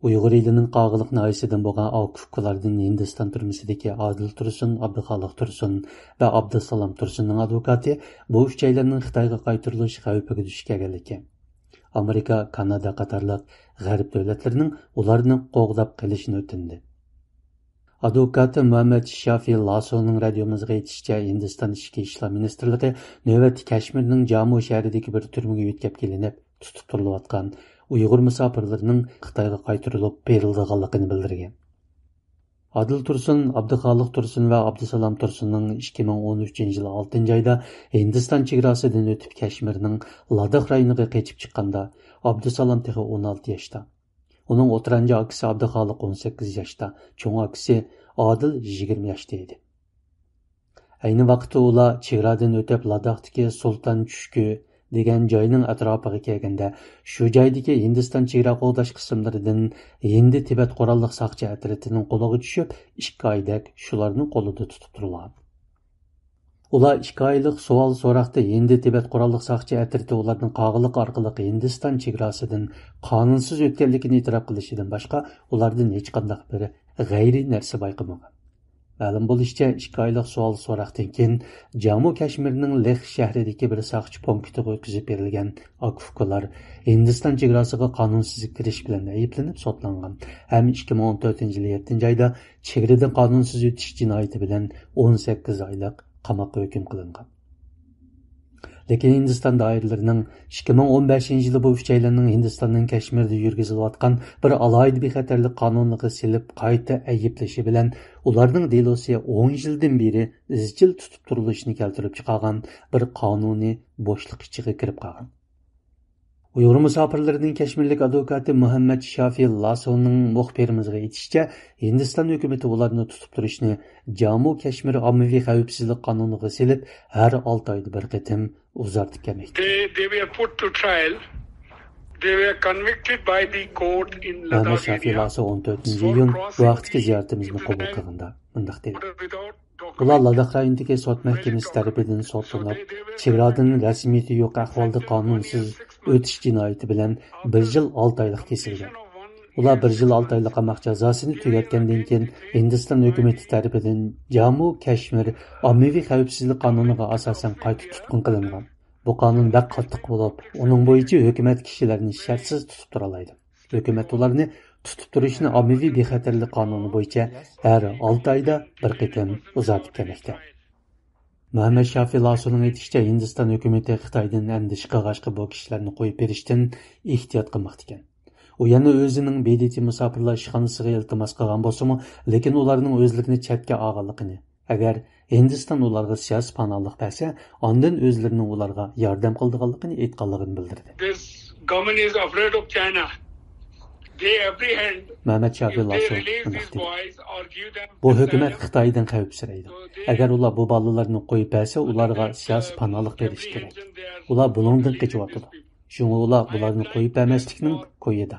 Uyghur elining qağılıq naisidən bo'lgan Akufkalardan Hindiston turmusidagi Adil Tursun, Abduxoliq Tursun va Abdusalom Tursunning advokati bu uchaylarning Xitoyga qaytarilish xavfiga duch kelganligi. Amerika, Kanada qatorliq g'arb davlatlarining ularni qo'g'dab qilishini o'tindi. Advokati Muhammad Shafi Lasoning radiomizga aytishicha, Hindiston ichki ishlar ministrligi navbatda Kashmirning Jammu shahridagi bir turmaga yetkazib kelinib, tutib turilayotgan Uyghur musafirlarining Xitoyga qaytarilib berilganligini bildirgan. Adil Tursun, Abduxoliq Tursun va Abdusalom Tursunning 2013-yil 6-oyda Hindiston chegarasidan o'tib Kashmirning Ladakh rayoniga qochib chiqqanda, Abdusalom texi 16 yoshda. Uning o'tiranchi akasi Abduxoliq 18 yoshda, cho'ng akasi Adil 20 yoshda edi. Ayni vaqtda ular chegaradan o'tib Ladakhdagi Sultan Chushku degan joyning atrofiga kelganda, shu joydagi Hindiston chegara qo'g'dash qismlaridan Hindi-Tibet qurolliq saqchi atritining qo'liga tushib, 2 oydak shularning qo'lida tutib turilgan. Ular 2 oylik savol-so'roqda Hindi-Tibet qurolliq saqchi atriti ularning qog'iliq orqali Hindiston chegarasidan qonunsiz o'tganligini e'tirof qilishidan boshqa ulardan hech qanday bir g'ayriy narsa bayqamagan. Ma'lum bo'lishicha, 2 oylik savol-so'roqdan keyin Jammu Kashmirning Leh shahridagi bir saqchi punktiga o'tkazib berilgan Akufkalar Hindiston chegarasiga qonunsiz kirish bilan ayblanib sotlangan. Ham 2014-yil 7-oyda chegaradan qonunsiz o'tish jinoyati bilan 18 oylik qamoqqa hukm qilingan. Lekin Hindiston doiralarining 2015-yili bu uchaylarning Hindistonning Kashmirda yurgizilayotgan bir alohida bexatarlik qonuniga silib qayta ayblashi bilan ularning delosi 10 yildan beri izchil tutib turilishini keltirib chiqargan bir qonuniy bo'shliq ichiga kirib qolgan. Uyghur musafirlarining Kashmirlik advokati Muhammad Shafi Lasoning muxbirimizga aytishicha, Hindiston hukumati ularni tutib turishni Jammu Kashmir ommaviy xavfsizlik qonuniga silib, har 6 oyda bir qatim uzartib kelmoqda. They were put to trial. They were convicted by the court in Ladakh area. 14-iyun bu vaqtki ziyoratimizni qabul qilganda bunday dedi. Ular Ladakh rayonidagi sud mahkamasi tarafidan sudlanib, chegaradan rasmiyati yo'q ahvolda qonunsiz o'tish jinoyati bilan 1 yil 6 oylik kesilgan. Ular 1 yil 6 oylik qamoq jazosini tugatgandan keyin Hindiston hukumati tarafidan Jammu Kashmir ommaviy xavfsizlik qonuniga asosan qayta tutqun qilingan. Bu qonun bak qattiq bo'lib, uning bo'yicha hukumat kishilarni shartsiz tutib tura oladi. Hukumat ularni tutib turishni ommaviy bexatarlik qonuni bo'yicha har 6 oyda bir qatim uzatib kelmoqda. Muhammad Shafi Lasoning aytishicha, Hindiston hukumati Xitoydan andish qilg'ashqa bu kishilarni qo'yib berishdan ehtiyot qilmoqda ekan. U yana o'zining BDT musofirlar ishxonasiga iltimos qilgan bo'lsa-mu, lekin ularning o'zlarini chetga olganligini, agar Hindiston ularga siyosiy panohlik bersa, ondan o'zlarining ularga yordam qilganligini aytganligini bildirdi. This government is afraid of China. They apprehend. Muhammad Shafi Laso bu hukumat Xitoydan xavfsiraydi. Agar ular bu bolalarni qo'yib bersa, ularga siyosiy panohlik berish kerak. Ular buningdan qechyapti. Shunga ular bularni qo'yib bermaslikning qo'yida.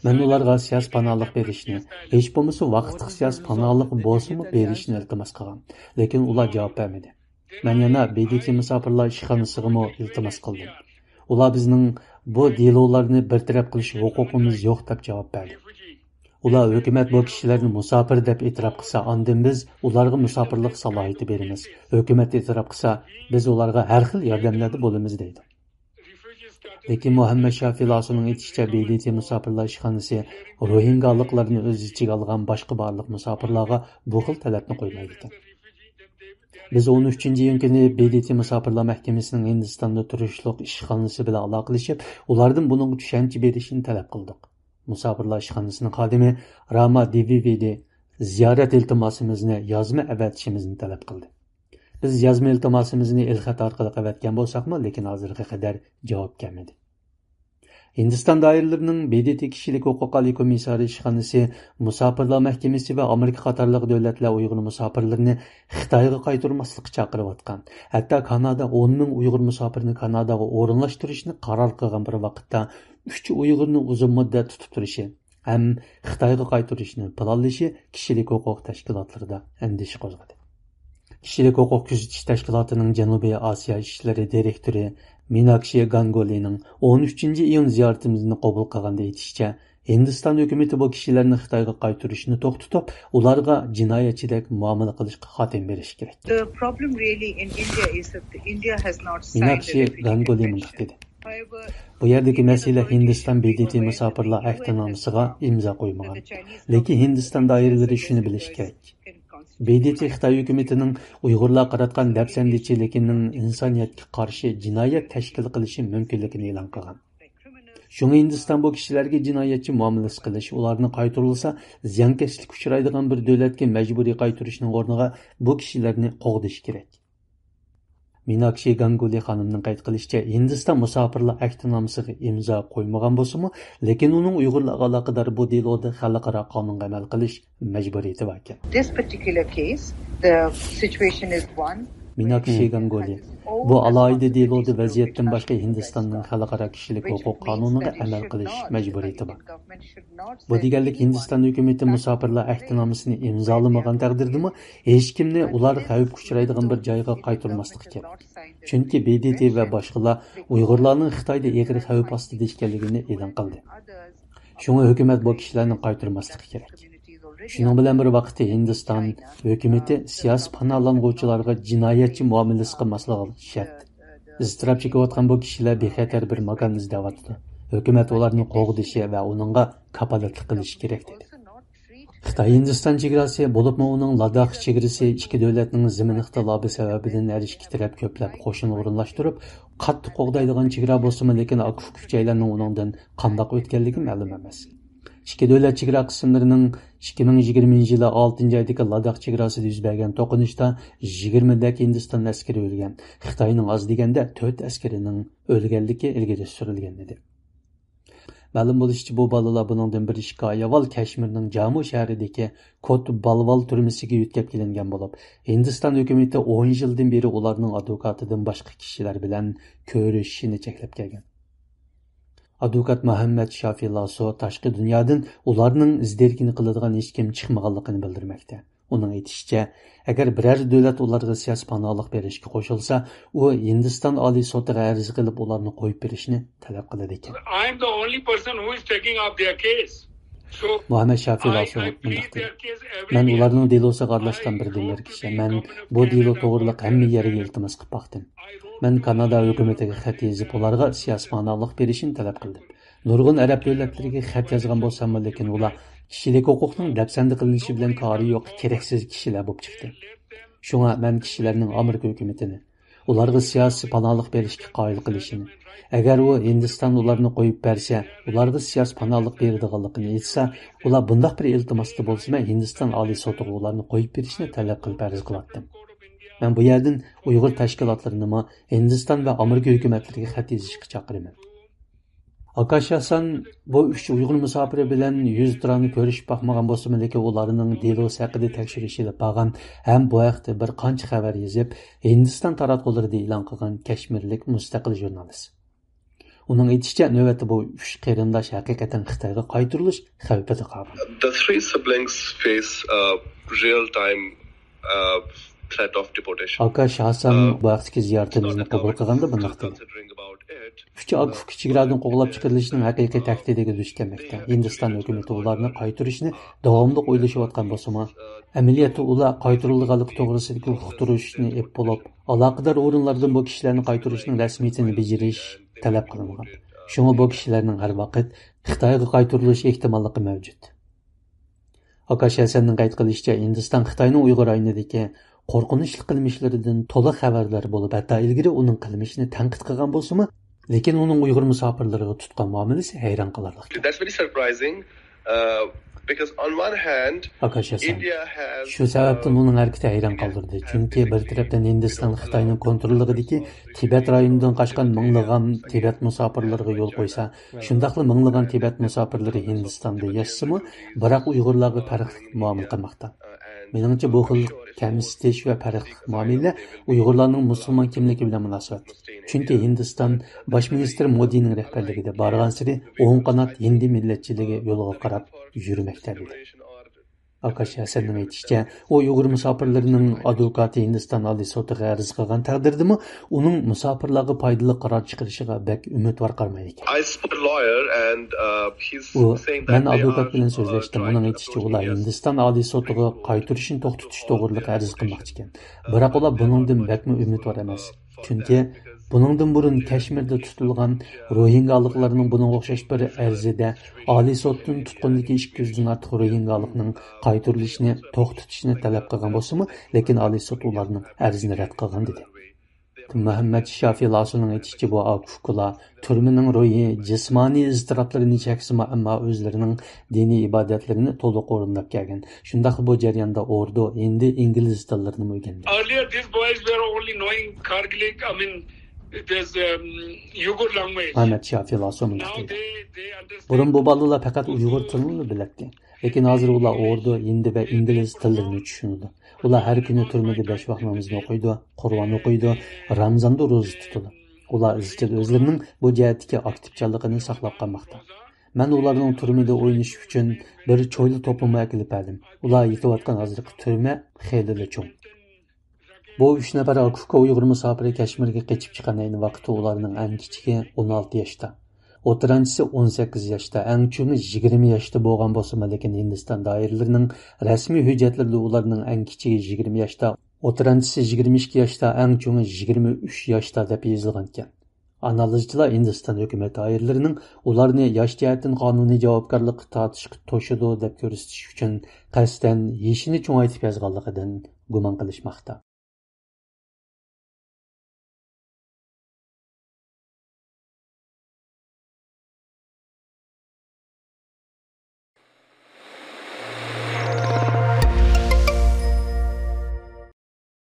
Men ularga siyosiy panohlik berishni, hech bo'lmasa vaqtlik siyosiy panohlik bo'lsa-mu berishni iltimos qilgan. Lekin ular javob bermadi. Men yana BDT musofirlar ishxonasiga iltimos qildim. Ular bizning bu delolarni bartaraf qilish huquqimiz yo'q deb javob berdi. Ular hukumat bu kishilarni musofir deb e'tirof qilsa, ondan biz ularga musofirlik salohiyati beramiz. Hukumat e'tirof qilsa, biz ularga har xil yordamlarda bo'lamiz deydi. Lekin Muhammad Shafi Lasoning aytishicha, BDT musofirlar ishxonasi Rohingyaliklarni o'z ichiga olgan boshqa barliq musofirlarga bu xil talabni qo'ymaydi ekan. Biz 13-iyun kuni BDT musofirlar mahkamasining Hindistonda turishliq ishxonasi bilan aloqalashib, ulardan buning tushuncha berishini talab qildik. Musofirlar ishxonasining xodimi Rama Devivedi ziyorat iltimosimizni yozma avatishimizni talab qildi. Biz yozma iltimosimizni el-xat orqali avatgan bo'lsak-mu, lekin hozirga qadar javob kelmadi. Hindiston doiralarining BDT kishilik huquq oliy komissari ishxonasi musofirlar mahkamasi va Amerika qatorliq davlatlar Uyg'ur musofirlarini Xitoyga qaytarmaslikka chaqirayotgan. Hatto Kanada 10 ming Uyg'ur musofirni Kanadaga o'rinlashtirishni qaror qilgan bir vaqtda 3 Uyg'urni uzun muddat tutib turishi ham Xitoyga qaytarishni planlashi kishilik huquq tashkilotlarida andish qo'zg'adi. Kishilik huquq kuzatish tashkilotining Janubiy Osiyo ishlari direktori Minakshi Gangolining 13-iyun ziyoratimizni qabul qilganda aytishicha, Hindiston hukumati bu kishilarni Xitoyga qaytarishni to'xtatib, ularga jinoyatchidek muomala qilishga xotim berish kerak. The problem really in India is that India has not signed Minakshi Ganguly mundaq dedi. Bu yerdagi masala Hindiston BDT musofirlar ahdnomasiga imzo qo'ymagan. Lekin Hindiston doiralari shuni bilish kerak. BDT Xitoy hukumatining Uyg'urlar qaratgan dafsandichilikning insoniyatga qarshi jinoyat tashkil qilishi mumkinligini e'lon qilgan. Shunga Hindiston bu kishilarga jinoyatchi muomalasi qilish, ularni qaytarilsa, ziyonkashlik uchraydigan bir davlatga majburiy qaytarishning o'rniga bu kishilarni qo'g'dish kerak. Minakshi Ganguly xonimning qayd qilishicha, Hindiston musofirlar ahdnomasiga imzo qo'ymagan bo'lsa-mu, lekin uning Uyg'urlarga aloqador bu deloda xalqaro qonunga amal qilish majburiyati bor ekan. This particular case, the situation is one. Minakshi Ganguly bu alohida deloda vaziyatdan boshqa Hindistonning xalqaro kishilik huquq qonuniga amal qilish majburiyati bor. Bu deganlik Hindiston hukumati musofirlar ahdnomasini imzolamagan taqdirdami, hech kimni ular xavf uchraydigan bir joyga qaytarmaslik kerak. Chunki BDT va boshqalar Uyg'urlarning Xitoyda egri xavf ostida ekanligini e'lon qildi. Shunga hukumat bu kishilarni qaytarmasligi kerak. Shuning bilan bir vaqtda Hindiston hukumati siyosiy panohlanuvchilarga jinoyatchi muomalasi qilmasligi shart. Iztirob chekayotgan bu kishilar bexatar bir makon izlayapti. Hukumat ularni qo'g'dishi va uningga kapolatlik qilishi kerak dedi. Xitoy Hindiston chegarasi bo'libmi uning Ladakh chegarasi ikki davlatning zamin ixtilofi sababidan har ikki taraf ko'plab qo'shin o'rinlashtirib, qattiq qo'g'daydigan chegara bo'lsa-mu, lekin akuf kuchaylarning uningdan qandoq o'tganligi ma'lum emas. İki davlat chegara qismlarining 2020 yili 6-oydagi Ladakh chegarasida yuz bergan to'qinishda 20 dak Hindiston askari o'lgan. Xitoyning oz deganda 4 askarining o'lganligi ilgari surilgan edi. Ma'lum bo'lishicha, bu bolalar buningdan bir 2 oy avval Kashmirning Jammu shahridagi Kot Balval turmasiga yetkazib kelingan bo'lib, Hindiston hukumati 10 yildan beri ularning advokatidan boshqa kishilar bilan ko'rishishni cheklab kelgan. Advokat Muhammad Shafi Laso tashqi dunyodan ularning izdirkini qiladigan hech kim chiqmaganligini bildirmoqda. Uning aytishicha, agar biror davlat ularga siyosiy panohlik berishga qo'shilsa, u Hindiston oliy sotiga arz qilib ularni qo'yib berishni talab qiladi ekan. I am the only person who is taking up their case. So Muhammad Shafi Laso men ularning delosiga aralashgan bir dillar kishi. Men bu delo to'g'riliq hamma yerga iltimos qilib baqdim. Men Kanada hukumatiga xat yozib ularga siyosiy panohlik berishini talab qildim. Nurg'un arab davlatlariga xat yozgan bo'lsam, lekin ular kishilik huquqning dafsanda qilinishi bilan kori yo'q, keraksiz kishilar bo'lib chiqdi. Shunga men kishilarning Amerika hukumatini ularga siyosiy panohlik berishga qoyil qilishini, agar u Hindiston ularni qo'yib bersa, ularga siyosiy panohlik beradiganligini aytsa, ular bunday bir iltimosda bo'lsa, Hindiston oliy sotiga ularni qo'yib berishni talab qilib arz qilardim. Men bu yerdan Uyg'ur tashkilotlarini Hindiston va Amerika hukumatlariga xat yozishga chaqiraman. Akash Hasan bu 3 Uyg'ur musofiri bilan 100 turani ko'rishib baxmagan bo'lsa-mu, lekin ularning delosi haqida tekshirish olib borgan ham bu haqda bir qancha xabar yozib, Hindiston taratqularida e'lon qilgan Kashmirlik mustaqil jurnalist. Uning aytishicha, navbatda bu 3 qarindosh haqiqatan Xitoyga qaytarilish xavfida qolgan. The three siblings face a real-time threat of deportation. Akash Hasan bu vaqtdagi ziyoratimizni qabul qilganda bunday dedi. 3 akuf kichiklardan qo'g'lab chiqarilishining haqiqiy tahdidiga duch kelmoqda. Hindiston hukumati ularni qaytarishni davomli o'ylashayotgan bo'lsa-mu, amaliyotda ular qaytarilganligi to'g'risidagi huquq turishni ep bo'lib, aloqador o'rinlardan bu kishilarni qaytarishning rasmiyatini bajarish talab qilingan. Shunga bu kishilarning har vaqt Xitoyga qaytarilishi ehtimolligi mavjud. Akash Hasanning qayd qilishicha, Hindiston Xitoyning Uyg'ur aynidagi qo'rqinchli qilmishlaridan to'liq xabardor bo'lib, hatto ilgari uning qilmishini tanqid qilgan bo'lsa-mu, lekin uning Uyg'ur musofirlariga tutgan muomalasi hayron qolarli. That's very surprising because on one hand India has shu sababdan uning harakati hayron qoldirdi. Chunki bir tarafdan Hindiston Xitoyning kontrolligidagi Tibet rayonidan qochgan minglagan Tibet musofirlariga yo'l qo'ysa, shundaqli minglagan Tibet musofirlari Hindistonda yashasa-mu, biroq Uyg'urlarga farqli muomala qilmoqda. Menimcha bu xil kamsitish va farqli muomala Uyg'urlarning musulmon kimligi bilan munosabat. Chunki Hindiston bosh ministri Modining rahbarligida borgan sari o'ng qanot hindi millatchiligi yo'liga qarab yurmoqda edi. Akash Hasanning aytishicha, u Uyg'ur musofirlarining advokati Hindiston Oliy sotiga arz qilgan taqdirdami, uning musofirlarga foydali qaror chiqarishiga bek umidvor qarmaydi ekan. I spoke to a lawyer and he's saying that Men they advokat are bilan so'zlashdim. Uning trying to aytishicha, approach ular me as Hindiston Oliy sotiga qaytarishni to'xtatish to'g'riliq arz qilmoqchi ekan. Biroq ular buningdan bekmi umidvor emas. Chunki buningdan burun Kashmirda tutilgan Rohingyaliklarning buningga o'xshash bir arzida Oliy sotdan tutqundagi 200 dan ortiq Rohingyalikning qaytarilishini to'xtatishni talab qilgan bo'lsa-mu, lekin Oliy sot ularning arzini rad qilgan dedi. Muhammad Shafiy Lasuning aytishicha, bu huquqlar turmaning ro'yi jismoniy iztiroblarini cheksimi, ammo o'zlarining diniy ibodatlarini to'liq o'rinlab kelgan. Shundaq bu jarayonda urdu, endi ingliz tillarini o'rgangan. Earlier, these boys were only knowing Kargilic, there's Uyghur language. Muhammad Shafiy Lasu Now they understand. Burun bu balalar faqat Uyg'ur tilini biladi. Lekin hozir ular urdu, hindi va ingliz tillarini tushunadi. Ular har kuni turmada 5 vaqt namozni o'qiydi, Qur'on o'qiydi, Ramazonda ro'za tutadi. Ular izchil o'zlarining bu jihatdagi aktivchiligini saqlab qolmoqda. Men ularning turmada o'ynash uchun bir cho'yli to'pim akilib berdim. Ular yetayotgan hozirgi turma xeyli cho'ng. Bu 3 nafar Akuka Uyg'ur musofiri Kashmirga qochib chiqqan ayni vaqtda ularning eng kichigi 16 yoshda. O'tiranchisi 18 yoshda, eng cho'ngi 20 yoshda bo'lgan bo'lsa, lekin Hindiston doiralarining rasmiy hujjatlarida ularning eng kichigi 20 yoshda, o'tiranchisi 22 yoshda, eng cho'ngi 23 yoshda deb yozilgan ekan. Analizchilar Hindiston hukumat doiralarining ularni yosh jihatdan qonuniy javobgarlikka tortishga to'shidi deb ko'rsatish uchun qasddan yeshini cho'ngaytib yozganligidan gumon qilishmoqda.